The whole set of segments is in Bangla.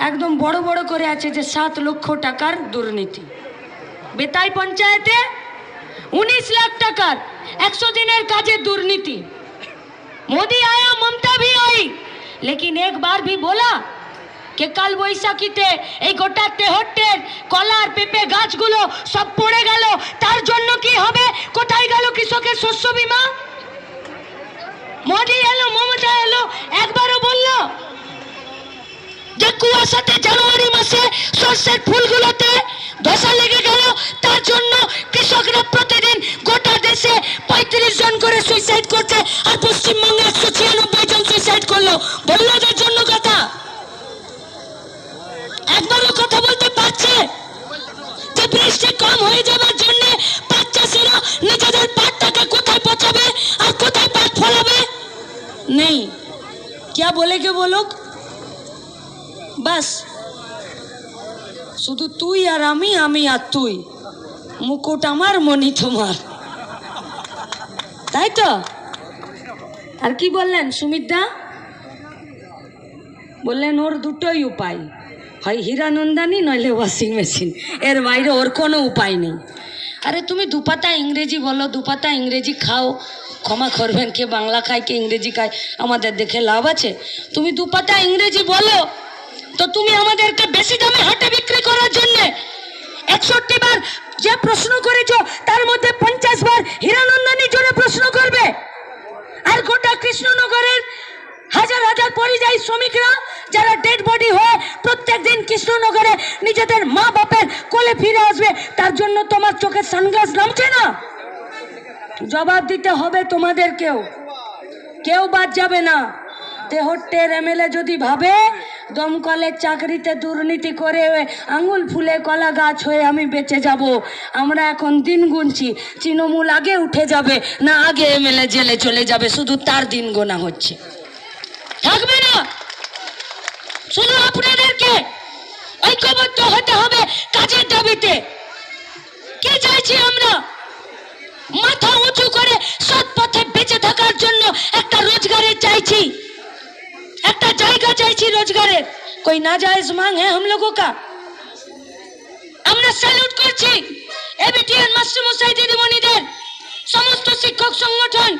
একদম বড় বড় করে আছে যে 7 লক্ষ টাকার দুর্নীতি। বেতাই পঞ্চায়েতে 19 लाख টাকার 100 দিনের কাজে दुर्नीति। मोदी आया, ममता भी आई, लेकिन एक बार भी बोला कि কাল বৈশাখীতে এই গোটা তেহট্টের কলার পেঁপে গাছগুলো সব পড়ে গেল, তার জন্য কি হবে? কোথায় গেল কৃষকের শস্য বীমা? মোদি এলো, মমতা এলো, একবারও বললো যে কুয়াশাতে জানুয়ারি মাসে সর্ষের ফুলগুলোতে ধসা লেগে গেল, তার জন্য কৃষকরা প্রতিদিন গোটা দেশে 35 জন করে সুইসাইড করছে, আর পশ্চিমবঙ্গে 196 জন সুইসাইড করলো। বললো যে জন্য কথা, একবারও কথা বলতে পারছে যে বৃষ্টি কম হয়ে যাবার জন্য পাট চাষিরা নিজেদের পাটটাকে কোথায় পচাবে আর কোথায় পাট ফলাবে? নেই। क्या बोलेगे वो लोग? বাস শুধু তুই আর আমি, আমি আর তুই, মুকুট আমার, মণি তোমার, তাই তো? আর কি বললেন সুমিতদা? বললেন ওর দুটোই উপায়, হয় হীরানন্দানী নইলে ওয়াশিং মেশিন, এর বাইরে ওর কোনো উপায় নেই। আরে তুমি দুপাতা ইংরেজি বলো, দুপাতা ইংরেজি খাও, ক্ষমা করবেন কে বাংলা খায় কে ইংরেজি খায় আমাদের দেখে লাভ আছে? তুমি দুপাতা ইংরেজি বলো তো তুমি আমাদেরকে বেশি দামে হাটে বিক্রি করার জন্য 61 বার যে প্রশ্ন করেছো তার মধ্যে 50 বার হীরানন্দানীর জন্য প্রশ্ন করবে, আর গোটা কৃষ্ণনগরের হাজার হাজার পরিযায়ী শ্রমিকরা যারা ডেড বডি হয়ে প্রত্যেক দিন কৃষ্ণনগরে নিজেদের মা বাপের কোলে ফিরে আসবে, তার জন্য তোমার চোখে সানগ্লাস নামছে না? জবাব দিতে হবে তোমাদেরকেও, কেউ বাদ যাবে না। তেহট্টের এমএলএ যদি ভাবে দমকলের চাকরিতে দুর্নীতি করে আঙুল ফুলে কলা গাছ হয়ে আমি বেঁচে যাব, আমরা এখন দিন গুনছি, তৃণমূল আগে উঠে যাবে না আগে এমএলএ জেলে চলে যাবে, শুধু তার দিন গোনা হচ্ছে, থাকবে না। শুধু আপনাদেরকে ঐক্যবদ্ধ হতে হবে কাজের দাবিতে। কি চাইছি আমরা? মাথা উঁচু করে সৎ পথে বেঁচে থাকার জন্য একটা রোজগারের চাইছি, একটা জায়গা চাইছি রোজগারের। कोई नाजायज मांग है हम लोगों का? আমরা স্যালুট করছি এবিটিএর মাস্টারমশাই দিদিমণিদের, সমস্ত শিক্ষক সংগঠন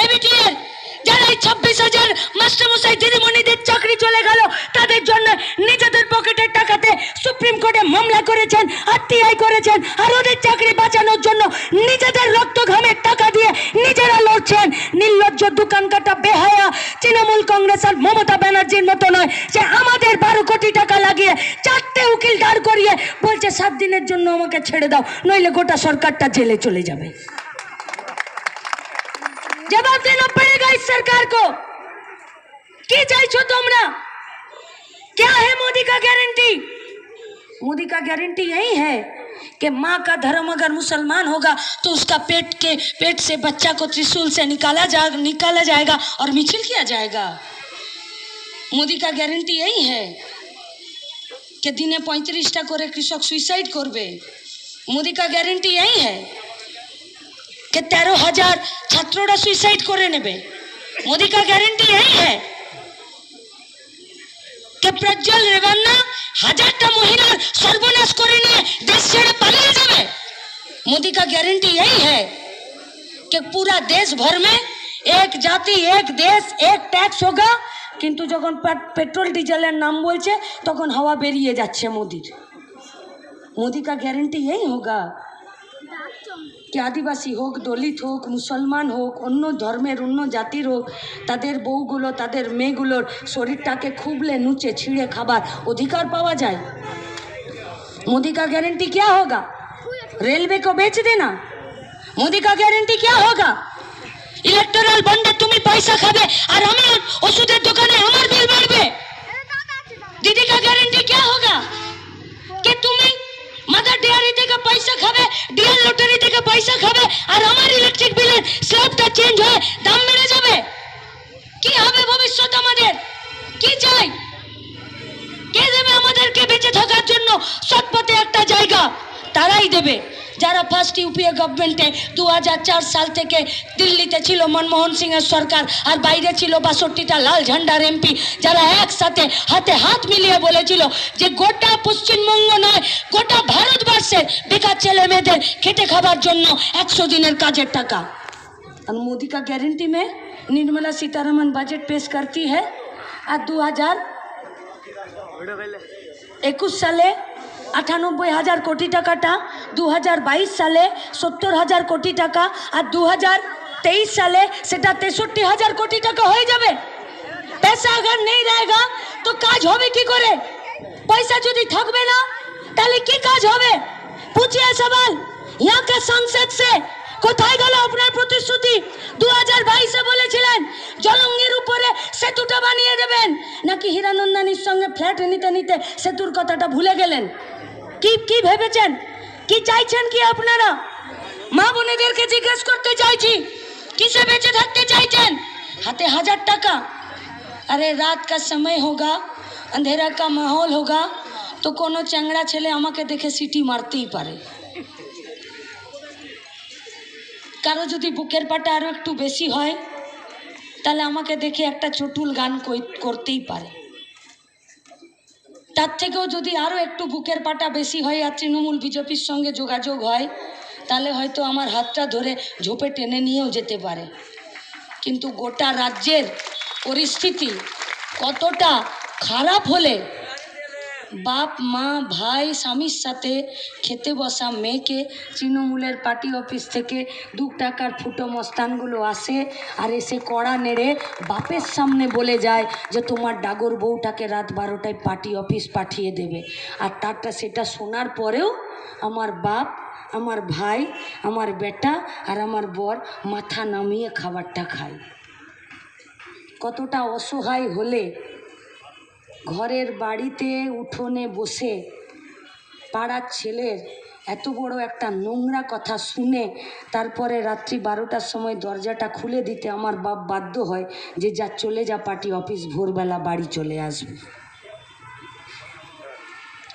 এবিটিএর যারা এই 26,000 মাস্টারমশাই দিদিমণিদের চাকরি চলে গেল তাদের জন্য নিজেদের পকেটের টাকাতে সুপ্রিম কোর্টে মামলা করেছেন, আরটিআই করেছেন, আর ওদের চাকরি বাঁচানোর জন্য নিজেদের রক্ত ঘামের টাকা দিয়ে নিজেরা লড়ছেন। নির্লজ্জ দোকান কাটা বেহায়া তৃণমূল কংগ্রেস আর মমতা ব্যানার্জির মতো নয় যে আমাদের 12 কোটি টাকা লাগিয়ে 4টে উকিল দাঁড় করিয়ে বলছে 7 দিনের জন্য আমাকে ছেড়ে দাও, নইলে গোটা সরকারটা জেলে চলে যাবে। जवाब देना पड़ेगा इस सरकार को। क्या चाहिए तुमरा? क्या है मोदी का गारंटी? मोदी का गारंटी यही है कि माँ का धर्म अगर मुसलमान होगा तो उसका पेट से बच्चा को त्रिशूल से निकाला जाएगा और मिছিল किया जाएगा। मोदी का गारंटी यही है कि दिने 35टा করে কৃষক সুইসাইড করবে। मोदी का गारंटी यही है कि 13,000 ছাত্ররা সুইসাইড করে নেবে। मोदी का गारंटी यही है कि प्रज्वल रेवन्ना 1000টা মহিলার সর্বনাশ করে নিয়ে দেশ ছেড়ে পালিয়ে যাবে। मोदी का गारंटी यही है कि पूरा देश भर में एक जाति एक देश एक टैक्स होगा, কিন্তু যখন পেট্রোল ডিজেলের নাম বলছে তখন হাওয়া বেরিয়ে যাচ্ছে মোদির। मोदी का गारंटी यही होगा कि आदिवासी হোক, দলিত হোক, মুসলমান হোক, অন্য ধর্মের অন্য জাতির হোক, তাদের বউগুলো তাদের মেয়েগুলোর শরীরটাকে খুবলে নুচে ছিঁড়ে খাবার অধিকার পাওয়া যায়। मोदी का गारंटी क्या होगा? रेलवे को बेच देना। मोदी का गारंटी क्या होगा? इलेक्टोरल बंडे तुम्हें पैसा खाबे और हमें ওষুধের দোকানে আমার বিল বাড়বে। दीदी का गारंटी क्या होगा कि तुम्हें मदर डेयरी থেকে পয়সা খাবে, ডিএল লটারি থেকে পয়সা খাবে, আর আমার ইলেকট্রিক বিলের স্ল্যাবটা চেঞ্জ হয়ে দাম বেড়ে যাবে। কি হবে ভবিষ্যৎ আমাদের? কি চাই? কে দেবে আমাদেরকে বেঁচে থাকার জন্য সৎ পথে একটা জায়গা? তারাই দেবে যারা ফার্স্ট ইউপিএ গভর্নমেন্টে 2004 সাল থেকে দিল্লিতে ছিল মনমোহন সিংয়ের সরকার, আর বাইরে ছিল 62টা লাল ঝান্ডার এমপি, যারা একসাথে হাতে হাত মিলিয়ে বলেছিল যে গোটা পশ্চিমবঙ্গ নয় গোটা ভারতবর্ষের বেকার ছেলে মেয়েদের খেটে খাবার জন্য 100 দিনের কাজের টাকা। और मोदी का गारंटी में निर्मला सीतारमन बजट पेश करती है। और 2021 সালে 98,000 কোটি টাকাটা, 2022 সালে 70,000 কোটি টাকা, আর 2023 সালে সেটা 63,000 কোটি টাকা হয়ে যাবে। पैसा अगर नहीं रहेगा तो কাজ হবে কি করে? পয়সা যদি থাকবে না তাহলে কি কাজ হবে? पूछिए सवाल यहाँ के सांसद से। কোথায় গেল আপনার প্রতিশ্রুতি? 2022-এ বলেছিলেন জলঙ্গির উপরে সেতুটা বানিয়ে দেবেন, নাকি হীরানন্দানীর সঙ্গে ফ্ল্যাট নিতে নিতে সেতুর কথাটা ভুলে গেলেন? কি ভেবেছেন? কি চাইছেন কি আপনারা? মা বোনেদেরকে জিজ্ঞেস করতে চাইছি, কিসে বেঁচে থাকতে চাইছেন? হাতে 1000 টাকা? अरे रात का समय होगा, अंधेरा का माहौल होगा, तो कोनो চ্যাংড়া ছেলে আমাকে দেখে সিটি মারতেই পারে। কারো যদি বুকের পাটা আরও একটু বেশি হয় তাহলে আমাকে দেখে একটা চটুল গান করতেই পারে। তার থেকেও যদি আরও একটু বুকের পাটা বেশি হয় আর তৃণমূল বিজেপির সঙ্গে যোগাযোগ হয় তাহলে হয়তো আমার হাতটা ধরে ঝোপে টেনে নিয়েও যেতে পারে। কিন্তু গোটা রাজ্যের পরিস্থিতি কতটা খারাপ হলে বাপ মা ভাই স্বামীর সাথে খেতে বসা মেয়েকে তৃণমূলের পার্টি অফিস থেকে 2 টাকার ফুটো মস্তানগুলো আসে আর এসে কড়া নেড়ে বাপের সামনে বলে যায় যে তোমার ডাগর বউটাকে রাত 12টায় পার্টি অফিস পাঠিয়ে দেবে। আর তারটা সেটা শোনার পরেও আমার বাপ, আমার ভাই, আমার বেটা আর আমার বর মাথা নামিয়ে খাবারটা খায়। কতটা অসহায় হলে ঘরের বাড়িতে উঠোনে বসে পাড়ার ছেলের এত বড় একটা নোংরা কথা শুনে তারপরে রাত্রি 12টার সময় দরজাটা খুলে দিতে আমার বাপ বাধ্য হয় যে যা চলে যা পার্টি অফিস, ভোরবেলা বাড়ি চলে আসবে।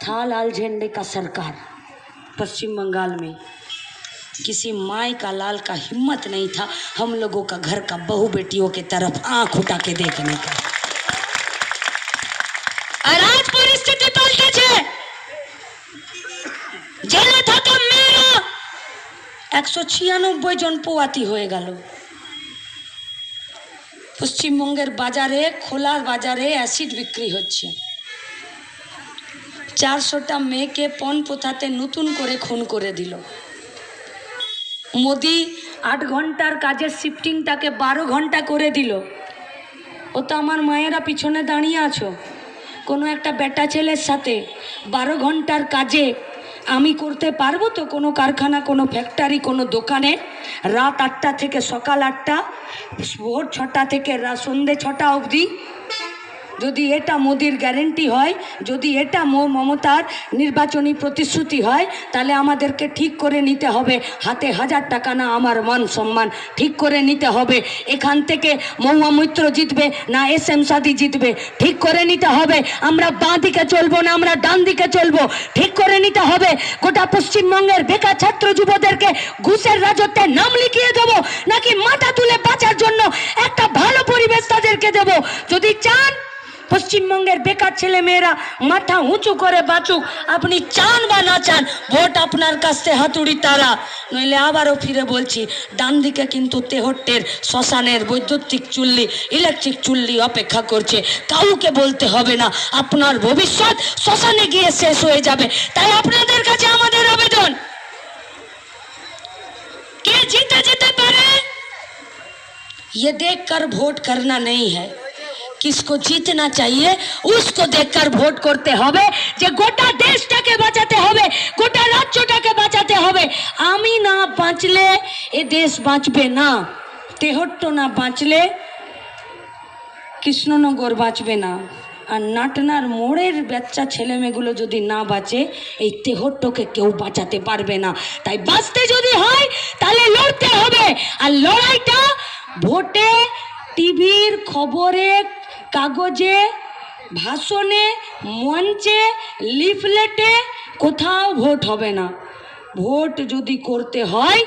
था लाल झंडे का सरकार पश्चिम बंगाल में, किसी माई का लाल का हिम्मत नहीं था हम लोगों का घर का बहू बेटियों की तरफ आंख उठा के देखने का। আর আজ পরিস্থিতি পাল্টেছে। জেলে থাকা মেয়েরা 196 জন পোয়াতি হয়ে গেল। পশ্চিমবঙ্গের বাজারে, খোলার বাজারে অ্যাসিড বিক্রি হচ্ছে। 400টা মেয়েকে পণ পোথাতে নতুন করে খুন করে দিল। মোদি 8 ঘন্টার কাজের শিফটিংটাকে 12 ঘন্টা করে দিল। ও তো আমার মায়েরা পিছনে দাঁড়িয়ে আছো, কোনো একটা বেটা ছেলের সাথে 12 ঘন্টার কাজে আমি করতে পারবো তো? কোনো কারখানা, কোনো ফ্যাক্টরি, কোনো দোকানে রাত 8টা থেকে সকাল 8টা, ভোর 6টা থেকে সন্ধে 6টা অবধি? যদি এটা মোদির গ্যারেন্টি হয়, যদি এটা মমতার নির্বাচনী প্রতিশ্রুতি হয়, তাহলে আমাদেরকে ঠিক করে নিতে হবে হাতে 1000 টাকা না আমার মান সম্মান ঠিক করে নিতে হবে। এখান থেকে মহুয়া মৈত্র জিতবে না SM সাদি জিতবে ঠিক করে নিতে হবে। আমরা বাঁ দিকে চলবো না আমরা ডান দিকে চলবো ঠিক করে নিতে হবে। গোটা পশ্চিমবঙ্গের বেকার ছাত্র যুবদেরকে ঘুষের রাজত্বে নাম লিখিয়ে দেবো, নাকি মাথা তুলে বাঁচার জন্য একটা ভালো পরিবেশ তাদেরকে দেবো? যদি চান পশ্চিমবঙ্গের বেকার ছেলে মেয়েরা মাথা উঁচু করে বাঁচুক, আপনি চান বা না চান, ভোট আপনার কাছে হাতুড়ি তারা। নইলে আবারও ফিরে বলছি, ডান দিকে কিন্তু 73 শ্মশানের বৈদ্যুতিক চুল্লি, ইলেকট্রিক চুল্লি অপেক্ষা করছে। কাউকে বলতে হবে না, আপনার ভবিষ্যৎ শ্মশানে গিয়ে শেষ হয়ে যাবে। তাই আপনাদের কাছে আমাদের আবেদন, কে জিতে যেতে পারে ये देखकर ভোট करना नहीं है, किसको जीतना चाहिए उसको देखकर ভোট করতে হবে। যে গোটা দেশটাকে বাঁচাতে হবে, গোটা রাজ্যটাকে বাঁচাতে হবে। আমি না বাঁচলে এ দেশ বাঁচবে না, 73 না বাঁচলে কৃষ্ণনগর বাঁচবে না, আর নাটনার মোড়ের বাচ্চা ছেলেমেয়েগুলো যদি না বাঁচে এই 73কে কেউ বাঁচাতে পারবে না। তাই বাঁচতে যদি হয় তাহলে লড়তে হবে। আর লড়াইটা ভোটে, টিভির খবরে, কাগজে, ভাষণে, মঞ্চে, লিফলেটে কোথাও ভোট হবে না। ভোট যদি করতে হয়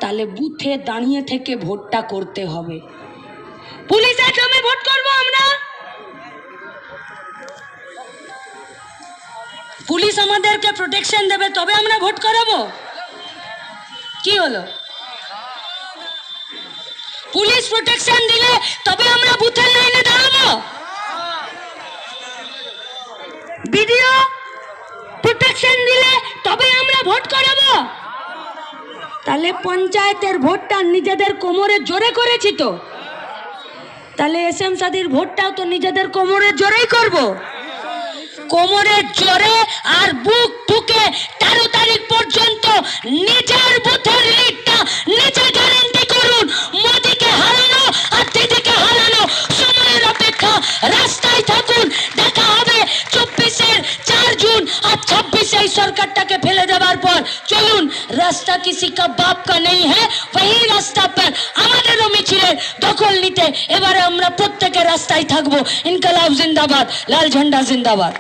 তাহলে বুথে দাঁড়িয়ে থেকে ভোটটা করতে হবে। পুলিশের নামে ভোট করব আমরা? পুলিশ আমাদেরকে প্রোটেকশন দেবে তবে আমরা ভোট করাবো? কি হলো? পুলিশ প্রোটেকশন দিলে তবে আমরা বুথের লাইনে দাঁড়াবো? ভিডিও প্রোটেকশন দিলে তবে আমরা ভোট করাবো? তাহলে পঞ্চায়েতের ভোটটা নিজেদের কোমরে জোরে করেছি তো, তাহলে এসএম সাদির ভোটটাও তো নিজেদের কোমরে জোরেই করব। কোমরের জোরে আর বুক ঠুকে 13 তারিখ পর্যন্ত নিজের বুথের লিডটা নিজে গ্যারান্টি করুন। মোদিকে হারানো আর দিদিকে হারানো সময়ের অপেক্ষা, রাস্তায় থাকুন। দেখা হবে 24-এর 4 জুন আর 26-এ এই সরকারটাকে ফেলে দেওয়ার পর। চলুন, রাস্তা কিসি কা বাপ কা নেই হ্যাঁ, ওই রাস্তা পর আমাদেরও মিছিলের দখল নিতে এবারে আমরা প্রত্যেকে রাস্তায় থাকবো। ইনকলাব জিন্দাবাদ, লাল ঝান্ডা জিন্দাবাদ।